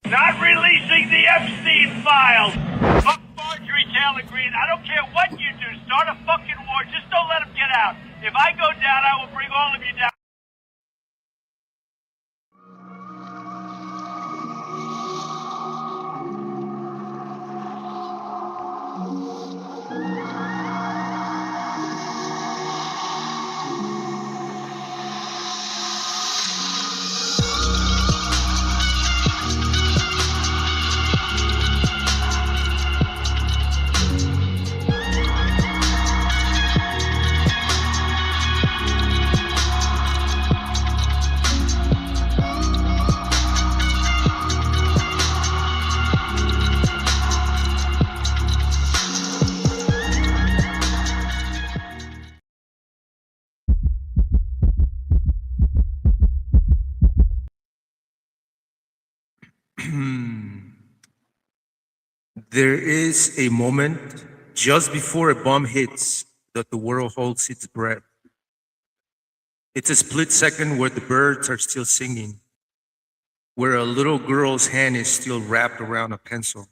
Not releasing the Epstein files. Fuck Marjorie Taylor Greene. I don't care what you do. Start a fucking war. Just don't let them get out. If I go down, I will bring all of you down. There is a moment just before a bomb hits that the world holds its breath. It's a split second where the birds are still singing, where a little girl's hand is still wrapped around a pencil,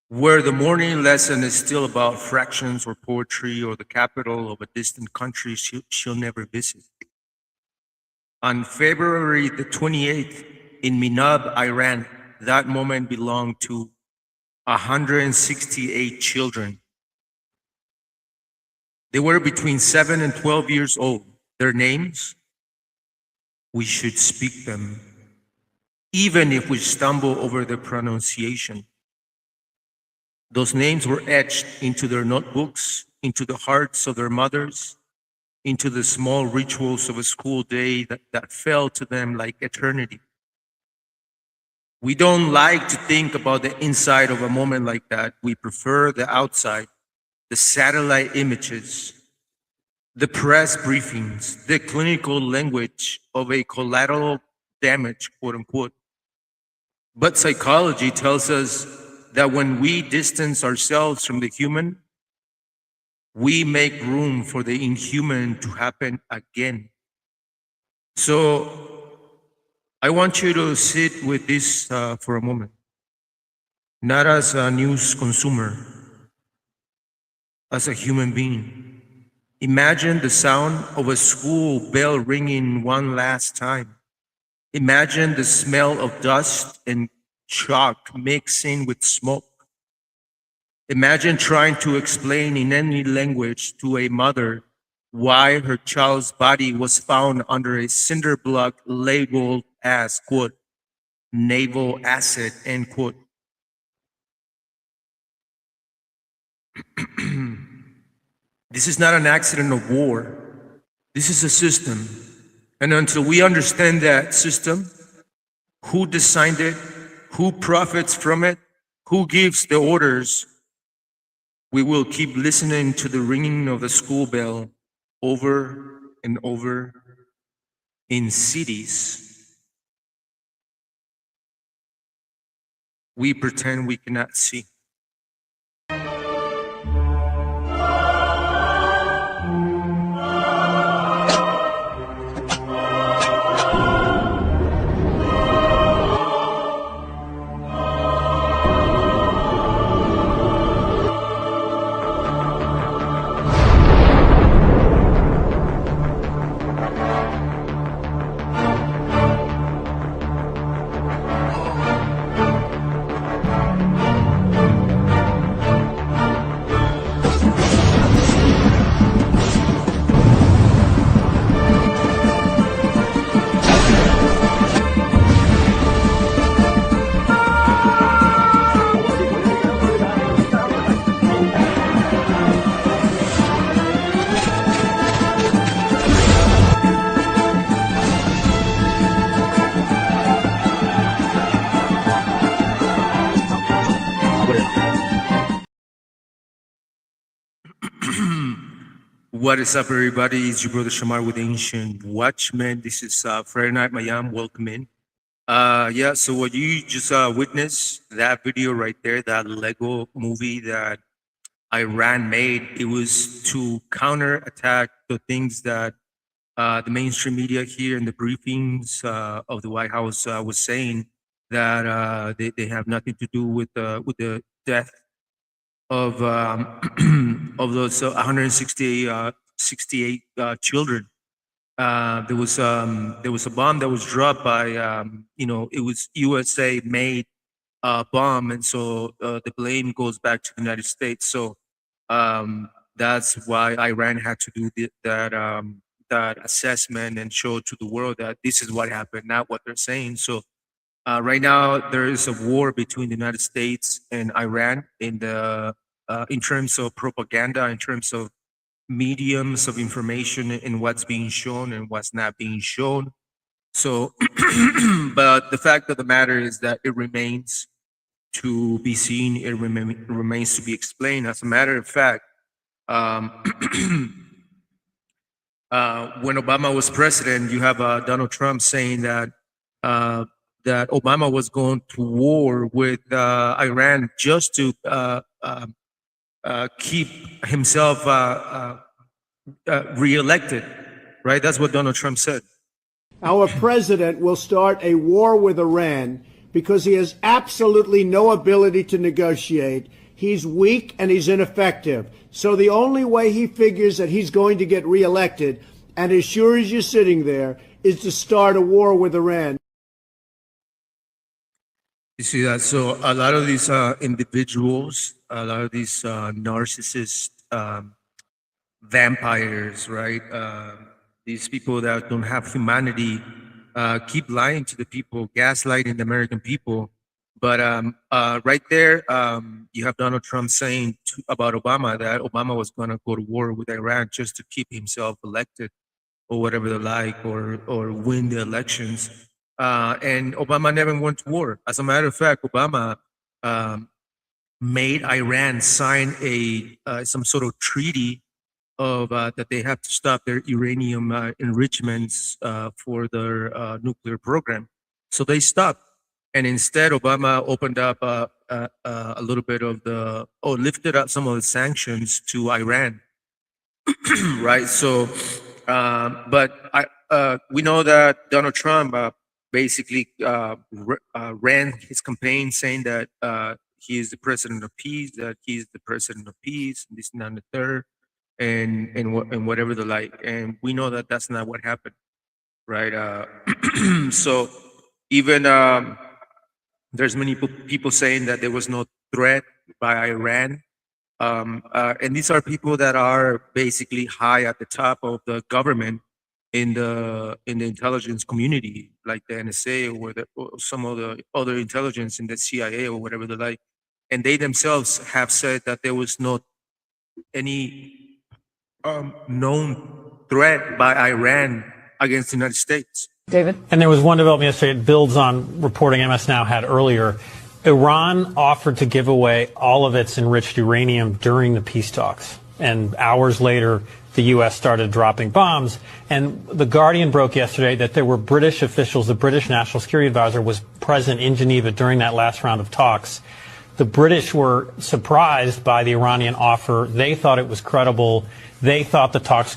where the morning lesson is still about fractions or poetry or the capital of a distant country she'll never visit. On February the 28th in Minab, Iran, that moment belonged to 168 children. They were between 7 and 12 years old. Their names, we should speak them, even if we stumble over the pronunciation. Those names were etched into their notebooks, into the hearts of their mothers, into the small rituals of a school day that felt to them like eternity. We don't like to think about the inside of a moment like that. We prefer the outside, the satellite images, the press briefings, the clinical language of a collateral damage, quote unquote. But psychology tells us that when we distance ourselves from the human, we make room for the inhuman to happen again. So I want you to sit with this for a moment, not as a news consumer, as a human being. Imagine the sound of a school bell ringing one last time. Imagine the smell of dust and chalk mixing with smoke. Imagine trying to explain in any language to a mother why her child's body was found under a cinder block labeled as, quote, naval acid, end quote. This is not an accident of war. This is a system. And until we understand that system, who designed it, who profits from it, who gives the orders, we will keep listening to the ringing of the school bell over and over in cities we pretend we cannot see. What is up, everybody? It's your brother Shamar with Ancient Watchmen. This is Friday Night Mayam. Welcome in. Yeah, so what you just witnessed, that video right there, that Lego movie that Iran made, it was to counterattack the things that the mainstream media here in the briefings of the White House was saying that they have nothing to do with the death of of those 168 children. There was a bomb that was dropped by it was USA made bomb, and so the blame goes back to the United States. So that's why Iran had to do that assessment and show to the world that this is what happened, not what they're saying. So right now there is a war between the United States and Iran in terms of propaganda, in terms of mediums of information, and what's being shown and what's not being shown. So, but the fact of the matter is that it remains to be seen. It remains to be explained. As a matter of fact, um, when Obama was president, you have Donald Trump saying that that Obama was going to war with Iran just to keep himself reelected. Right? That's what Donald Trump said. Our president will start a war with Iran because he has absolutely no ability to negotiate. He's weak and he's ineffective. So the only way he figures that he's going to get reelected, and as sure as you're sitting there, is to start a war with Iran. You see that? So a lot of these individuals, a lot of these narcissist vampires, right? These people that don't have humanity keep lying to the people, gaslighting the American people. But right there, you have Donald Trump saying about Obama that Obama was going to go to war with Iran just to keep himself elected, or whatever they like, or win the elections. And Obama never went to war. As a matter of fact, Obama made Iran sign some sort of treaty of that they have to stop their uranium enrichments for their nuclear program. So they stopped, and instead Obama opened up a little bit of lifted up some of the sanctions to Iran, right? So, we know that Donald Trump basically ran his campaign saying that he is the president of peace, that he is the president of peace, and this and that and the third, and whatever the like. And we know that that's not what happened, right? So even there's many people saying that there was no threat by Iran. And these are people that are basically high at the top of the government in the intelligence community, like the NSA or some of the other intelligence in the CIA or whatever they like. And they themselves have said that there was not any known threat by Iran against the United States. David? And there was one development yesterday. It builds on reporting MS Now had earlier. Iran offered to give away all of its enriched uranium during the peace talks. And hours later, the U.S. started dropping bombs. And The Guardian broke yesterday that there were British officials, the British National Security Advisor was present in Geneva during that last round of talks. The British were surprised by the Iranian offer. They thought it was credible. They thought the talks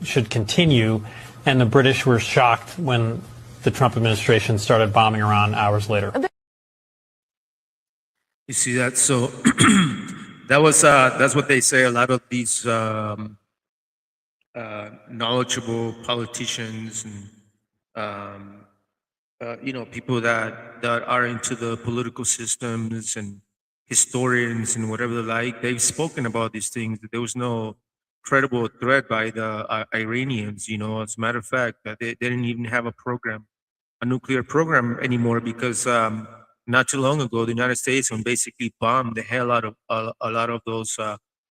should continue. And the British were shocked when the Trump administration started bombing Iran hours later. You see that? So that's what they say. A lot of these knowledgeable politicians and people that are into the political systems and historians and whatever they like, they've spoken about these things. That there was no credible threat by the Iranians. As a matter of fact, that they didn't even have a nuclear program anymore, because not too long ago, the United States basically bombed the hell out of a lot of those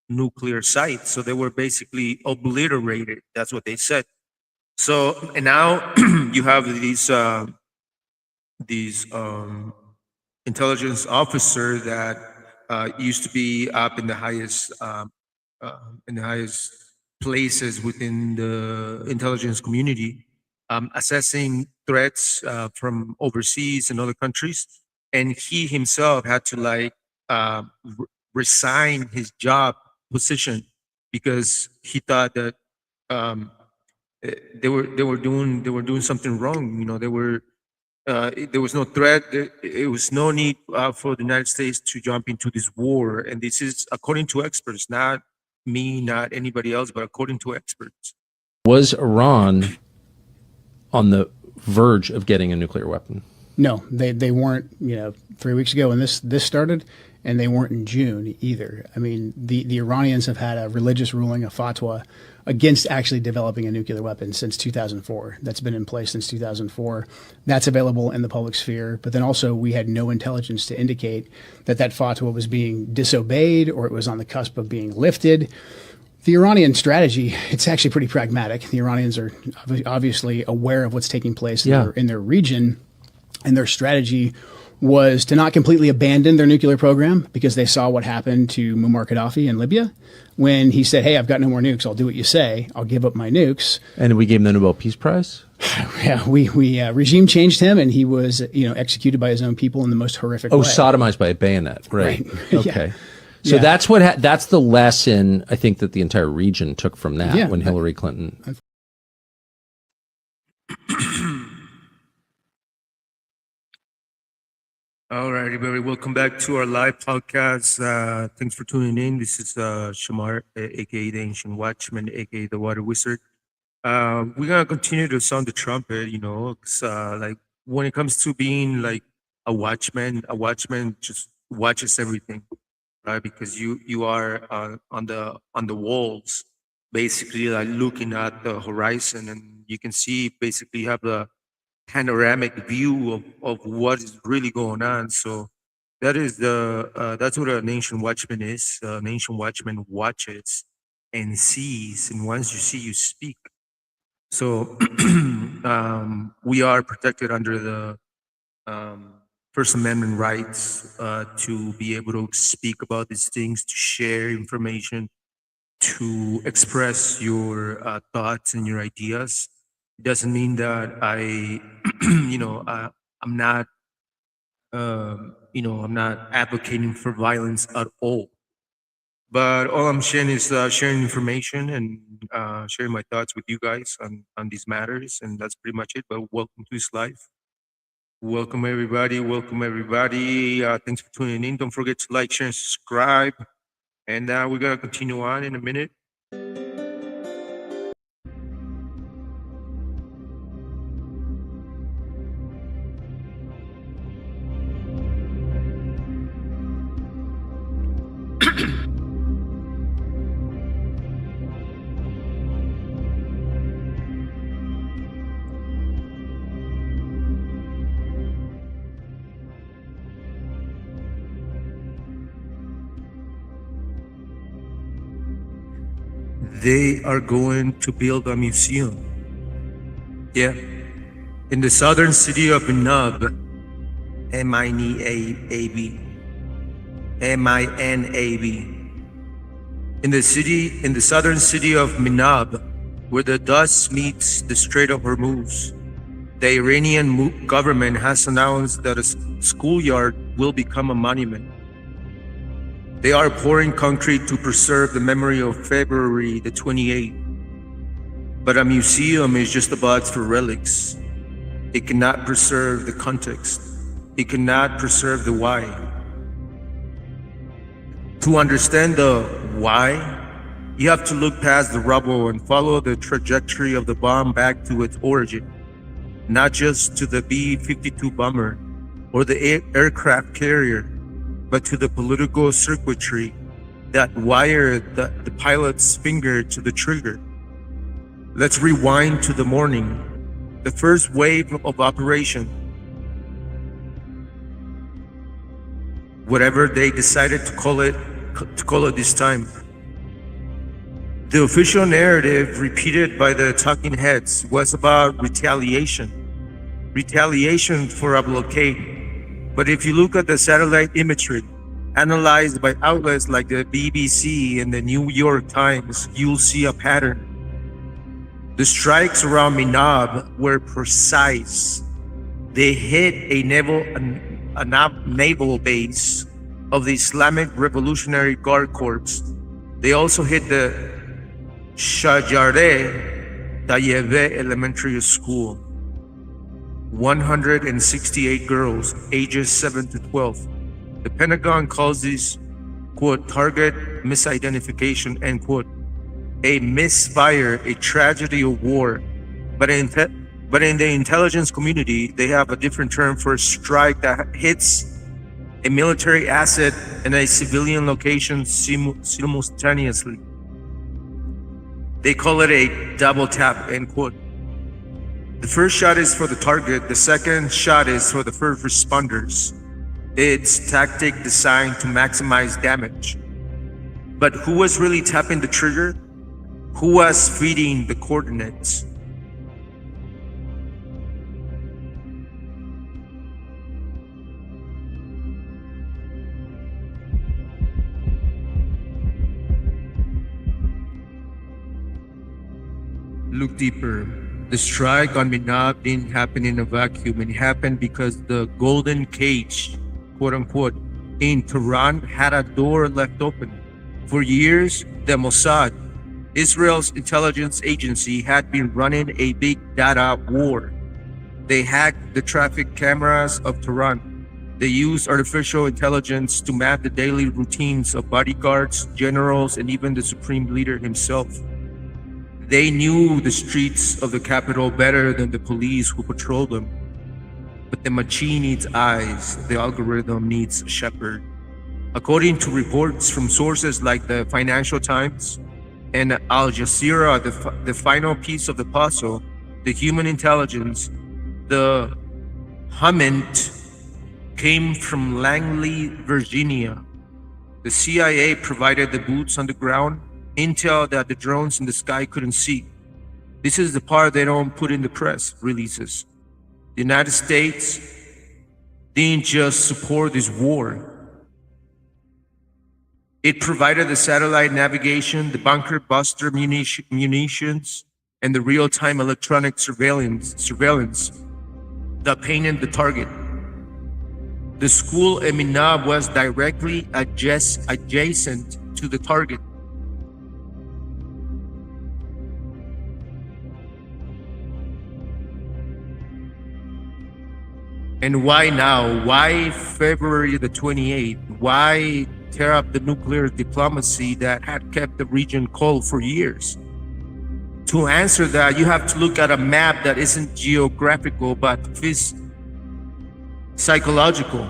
nuclear sites. So they were basically obliterated. That's what they said. So, and now you have these intelligence officer that used to be up in the highest places within the intelligence community, assessing threats from overseas and other countries. And he himself had to resign his job position because he thought that they were doing something wrong. They were There was no threat. It was no need for the United States to jump into this war. And this is according to experts, not me, not anybody else, but according to experts. Was Iran on the verge of getting a nuclear weapon? No, they weren't. 3 weeks ago when this started, and they weren't in June either. I mean, the Iranians have had a religious ruling, a fatwa, against actually developing a nuclear weapon since 2004. That's been in place since 2004. That's available in the public sphere. But then also we had no intelligence to indicate that fatwa was being disobeyed or it was on the cusp of being lifted. The Iranian strategy, it's actually pretty pragmatic. The Iranians are obviously aware of what's taking place in their region, and their strategy was to not completely abandon their nuclear program because they saw what happened to Muammar Gaddafi in Libya when he said, hey, I've got no more nukes. I'll do what you say. I'll give up my nukes. And we gave him the Nobel Peace Prize? Yeah, we regime changed him, and he was executed by his own people in the most horrific way. Sodomized by a bayonet. Right. Okay. Yeah. So that's that's the lesson I think that the entire region took from that when Hillary Clinton. All right, everybody, welcome back to our live podcast. Thanks for tuning in. This is Shamar, aka the Ancient Watchman, aka the Water Wizard. We're gonna continue to sound the trumpet. Like when it comes to being like a watchman just watches everything, right? Because you are on the walls, basically like looking at the horizon, and you can see basically have the panoramic view of what is really going on. So that is that's what an ancient watchman is. An ancient watchman watches and sees, and once you see, you speak. So we are protected under the First Amendment rights to be able to speak about these things, to share information, to express your thoughts and your ideas. It doesn't mean that I'm not, I'm not advocating for violence at all. But all I'm sharing is sharing information and sharing my thoughts with you guys on these matters, and that's pretty much it. But welcome to this live. Welcome everybody. Welcome everybody. Thanks for tuning in. Don't forget to like, share, and subscribe. And we're gonna continue on in a minute. They are going to build a museum. Yeah. In the southern city of Minab, M-I-N-A-B. M-I-N-A-B. In the southern city of Minab, where the dust meets the Strait of Hormuz, the Iranian government has announced that a schoolyard will become a monument. They are pouring concrete to preserve the memory of February the 28th. But a museum is just a box for relics. It cannot preserve the context. It cannot preserve the why. To understand the why, you have to look past the rubble and follow the trajectory of the bomb back to its origin, not just to the B-52 bomber or the aircraft carrier, but to the political circuitry that wired the pilot's finger to the trigger. Let's rewind to the morning, the first wave of operation. Whatever they decided to call it this time. The official narrative repeated by the talking heads was about retaliation for a blockade. But if you look at the satellite imagery analyzed by outlets like the BBC and the New York Times, you'll see a pattern. The strikes around Minab were precise. They hit a naval base of the Islamic Revolutionary Guard Corps. They also hit the Shajareh Tayyebe Elementary School. 168 girls ages 7 to 12. The Pentagon calls this, quote, target misidentification, end quote, a misfire, a tragedy of war. But in the intelligence community, they have a different term for a strike that hits a military asset and a civilian location simultaneously. They call it a double tap, end quote. The first shot is for the target. The second shot is for the first responders. It's tactic designed to maximize damage. But who was really tapping the trigger? Who was feeding the coordinates? Look deeper. The strike on Minab didn't happen in a vacuum. It happened because the golden cage, quote unquote, in Tehran had a door left open. For years, the Mossad, Israel's intelligence agency, had been running a big data war. They hacked the traffic cameras of Tehran. They used artificial intelligence to map the daily routines of bodyguards, generals, and even the supreme leader himself. They knew the streets of the capital better than the police who patrolled them. But the machine needs eyes, the algorithm needs a shepherd. According to reports from sources like the Financial Times and Al Jazeera, the final piece of the puzzle, the human intelligence, the Hummint, came from Langley, Virginia. The CIA provided the boots on the ground, intel that the drones in the sky couldn't see. This is the part they don't put in the press releases. The United States didn't just support this war. It provided the satellite navigation, the bunker buster munitions, and the real-time electronic surveillance that painted the target. The school in Minab was directly adjacent to the target. And why now? Why February the 28th? Why tear up the nuclear diplomacy that had kept the region cold for years? To answer that, you have to look at a map that isn't geographical but psychological.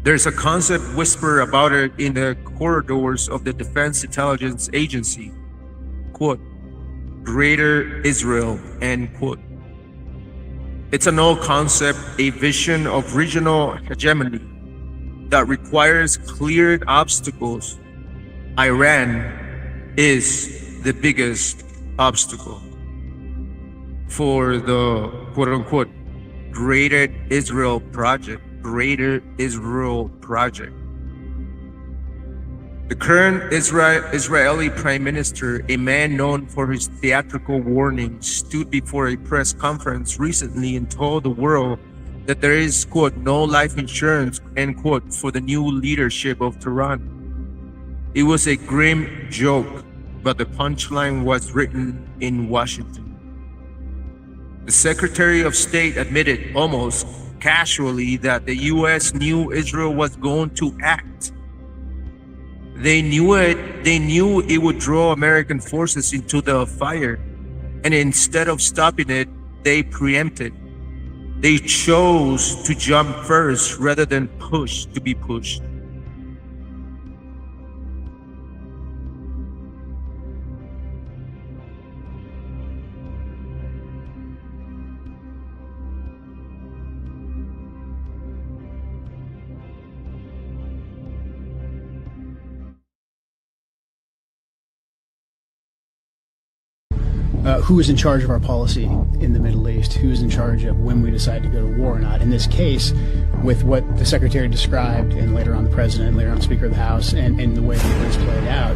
There's a concept whisper about it in the corridors of the Defense Intelligence Agency. Quote, Greater Israel, end quote. It's an old concept, a vision of regional hegemony that requires cleared obstacles. Iran is the biggest obstacle for the quote-unquote Greater Israel Project. Greater Israel Project. The current Israeli Prime Minister, a man known for his theatrical warnings, stood before a press conference recently and told the world that there is, quote, no life insurance, end quote, for the new leadership of Tehran. It was a grim joke, but the punchline was written in Washington. The Secretary of State admitted almost casually that the U.S. knew Israel was going to act. They knew it. They knew it would draw American forces into the fire. And instead of stopping it, they preempted. They chose to jump first rather than push to be pushed. Who is in charge of our policy in the Middle East, who is in charge of when we decide to go to war or not. In this case, with what the Secretary described, and later on the President, later on Speaker of the House, and the way the events played out,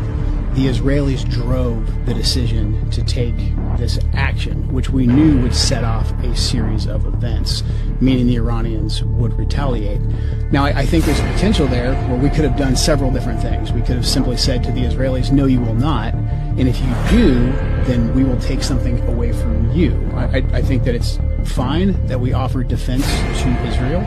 the Israelis drove the decision to take this action, which we knew would set off a series of events, meaning the Iranians would retaliate. Now, I think there's a potential there where we could have done several different things. We could have simply said to the Israelis, no, you will not. And if you do, then we will take something away from you. I think that it's fine that we offer defense to Israel,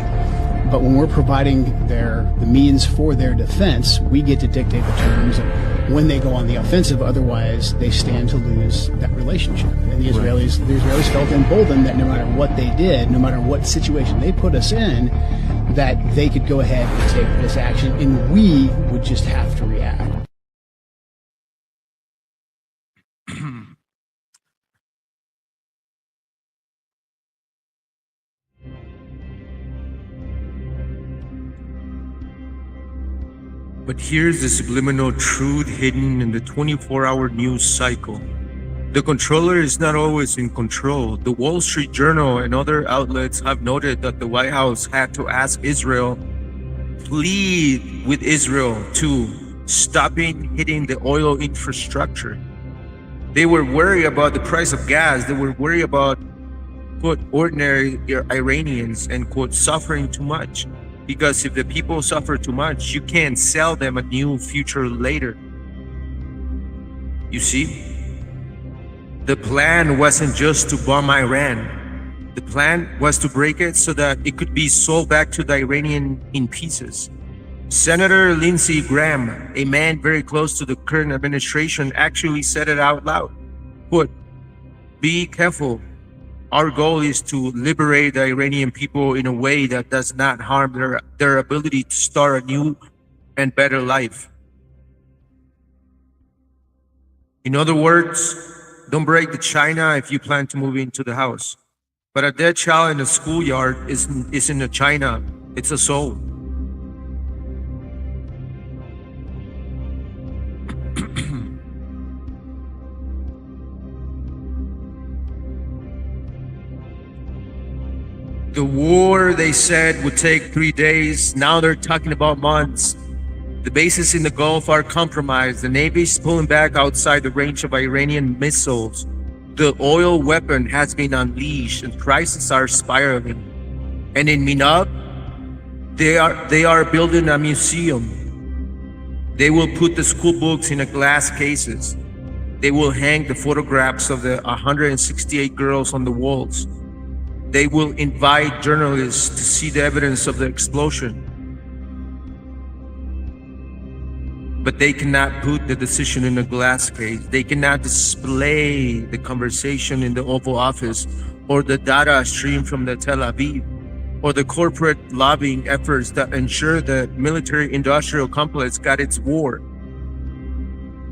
but when we're providing the means for their defense, we get to dictate the terms and when they go on the offensive. Otherwise, they stand to lose that relationship. And the Israelis felt emboldened that no matter what they did, no matter what situation they put us in, that they could go ahead and take this action, and we would just have to react. But here's the subliminal truth hidden in the 24-hour news cycle. The controller is not always in control. The Wall Street Journal and other outlets have noted that the White House had to ask Israel, plead with Israel to stopping hitting the oil infrastructure. They were worried about the price of gas. They were worried about, quote, ordinary Iranians and, quote, suffering too much. Because if the people suffer too much, you can't sell them a new future later. You see? The plan wasn't just to bomb Iran. The plan was to break it so that it could be sold back to the Iranian in pieces. Senator Lindsey Graham, a man very close to the current administration, actually said it out loud. Quote, be careful. Our goal is to liberate the Iranian people in a way that does not harm their ability to start a new and better life. In other words, don't break the china if you plan to move into the house. But a dead child in a schoolyard isn't a china, it's a soul. The war, they said, would take 3 days. Now they're talking about months. The bases in the Gulf are compromised. The Navy is pulling back outside the range of Iranian missiles. The oil weapon has been unleashed and prices are spiraling. And in Minab, they are building a museum. They will put the school books in a glass cases. They will hang the photographs of the 168 girls on the walls. They will invite journalists to see the evidence of the explosion. But they cannot put the decision in a glass case. They cannot display the conversation in the Oval Office or the data stream from the Tel Aviv or the corporate lobbying efforts that ensure the military-industrial complex got its war.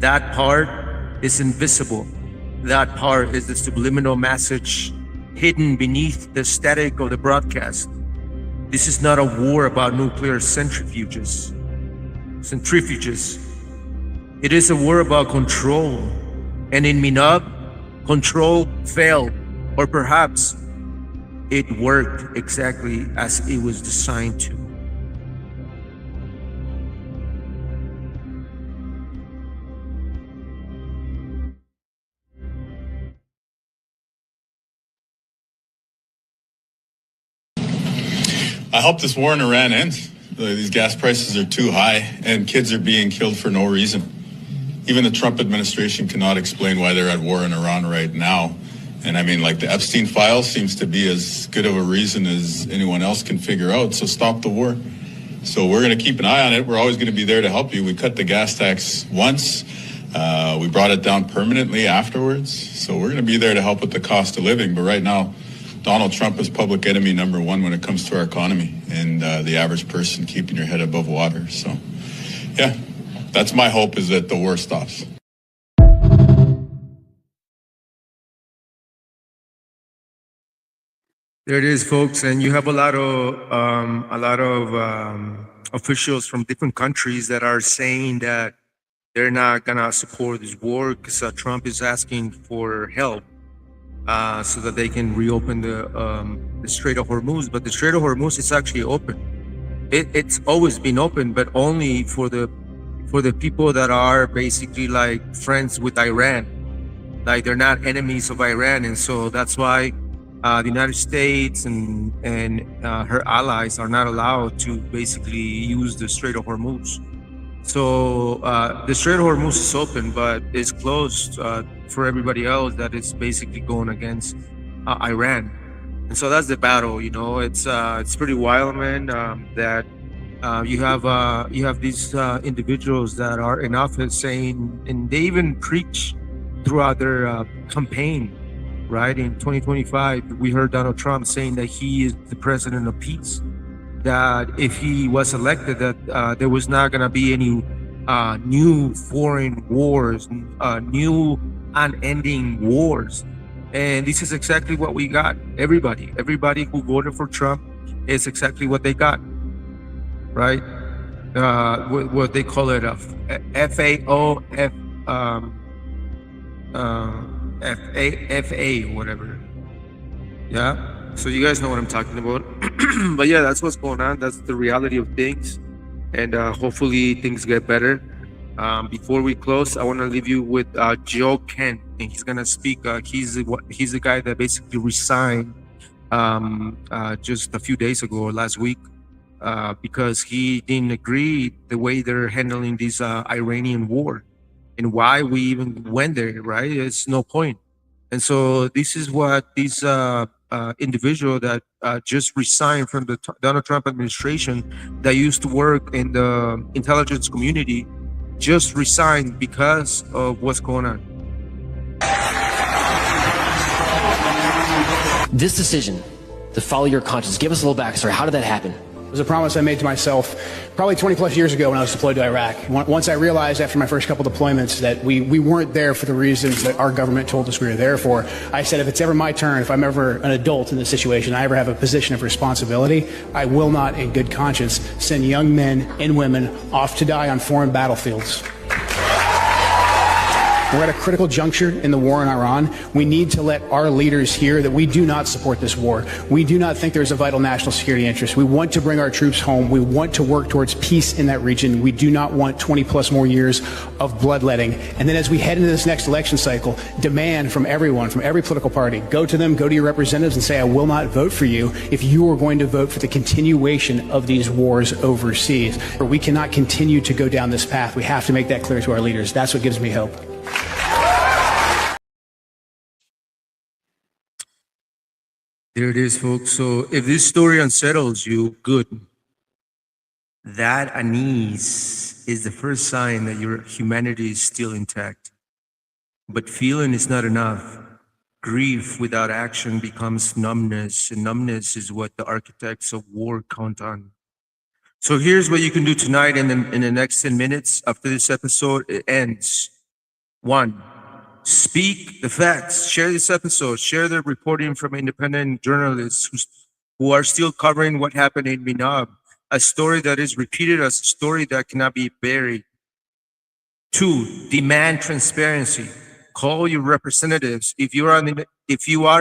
That part is invisible. That part is the subliminal message hidden beneath the static of the broadcast. This is not a war about nuclear centrifuges. It is a war about control. And in Minab, control failed, or perhaps it worked exactly as it was designed to. I hope this war in Iran ends. These gas prices are too high and kids are being killed for no reason. Even the Trump administration cannot explain why they're at war in Iran right now. And I mean, like, the Epstein file seems to be as good of a reason as anyone else can figure out. So stop the war. So we're going to keep an eye on it. We're always going to be there to help you. We cut the gas tax once. We brought it down permanently afterwards. So we're going to be there to help with the cost of living. But right now, Donald Trump is public enemy number one when it comes to our economy and the average person keeping your head above water. So, yeah, that's my hope, is that the war stops. There it is, folks, and you have a lot of officials from different countries that are saying that they're not gonna support this war because Trump is asking for help. So that they can reopen the Strait of Hormuz. But the Strait of Hormuz is actually open. It's always been open, but only for the people that are basically like friends with Iran. Like, they're not enemies of Iran, and so that's why the United States and her allies are not allowed to basically use the Strait of Hormuz. So the Strait of Hormuz is open, but it's closed for everybody else that is basically going against Iran. And so that's the battle, you know. It's pretty wild, man. That you have these individuals that are in office saying, and they even preach throughout their campaign, right? In 2025, we heard Donald Trump saying that he is the president of peace. That if he was elected, that there was not going to be any new foreign wars, new unending wars. And this is exactly what we got. Everybody who voted for Trump is exactly what they got, right? What they call it, FAO, FA, whatever. Yeah. So you guys know what I'm talking about. But yeah, that's what's going on. That's the reality of things. And hopefully things get better. Before we close, I want to leave you with Joe Kent, and he's gonna speak. He's the guy that basically resigned just a few days ago or last week because he didn't agree the way they're handling this Iranian war and why we even went there. Right? It's no point. And so this is what this individual that just resigned from the Donald Trump administration that used to work in the intelligence community just resigned because of what's going on. This decision to follow your conscience, give us a little backstory. How did that happen? It was a promise I made to myself probably 20 plus years ago when I was deployed to Iraq. Once I realized after my first couple deployments that we weren't there for the reasons that our government told us we were there for, I said if it's ever my turn, if I'm ever an adult in this situation, I ever have a position of responsibility, I will not in good conscience send young men and women off to die on foreign battlefields. We're at a critical juncture in the war in Iran. We need to let our leaders hear that we do not support this war. We do not think there's a vital national security interest. We want to bring our troops home. We want to work towards peace in that region. We do not want 20 plus more years of bloodletting. And then as we head into this next election cycle, demand from everyone, from every political party, go to them, go to your representatives and say, I will not vote for you if you are going to vote for the continuation of these wars overseas. Or we cannot continue to go down this path. We have to make that clear to our leaders. That's what gives me hope. There it is, folks. So if this story unsettles you, good. That unease is the first sign that your humanity is still intact. But feeling is not enough. Grief without action becomes numbness, and numbness is what the architects of war count on. So here's what you can do tonight and in the next 10 minutes after this episode it ends. 1. Speak the facts. Share this episode. Share the reporting from independent journalists who are still covering what happened in Minab, a story that is repeated as a story that cannot be buried. 2, demand transparency. Call your representatives. If you are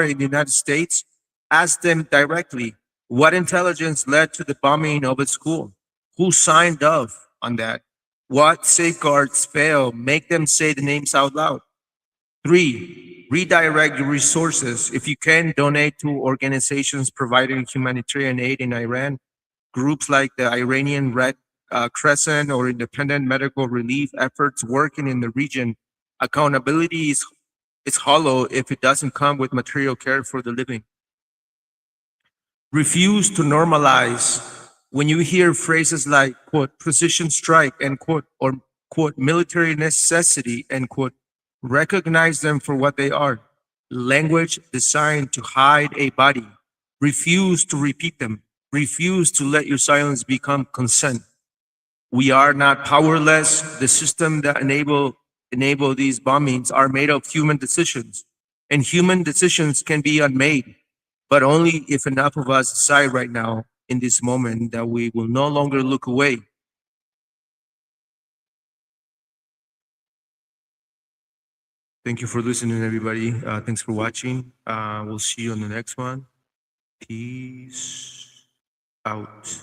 in the United States, ask them directly what intelligence led to the bombing of a school. Who signed off on that? What safeguards failed? Make them say the names out loud. 3, redirect your resources. If you can, donate to organizations providing humanitarian aid in Iran, groups like the Iranian Red Crescent or independent medical relief efforts working in the region. Accountability is hollow if it doesn't come with material care for the living. Refuse to normalize. When you hear phrases like, quote, precision strike, end quote, or, quote, military necessity, end quote, recognize them for what they are. Language designed to hide a body. Refuse to repeat them. Refuse to let your silence become consent. We are not powerless. The system that enable these bombings are made of human decisions. And human decisions can be unmade, but only if enough of us decide right now in this moment that we will no longer look away. Thank you for listening, everybody. Thanks for watching. We'll see you on the next one. Peace out.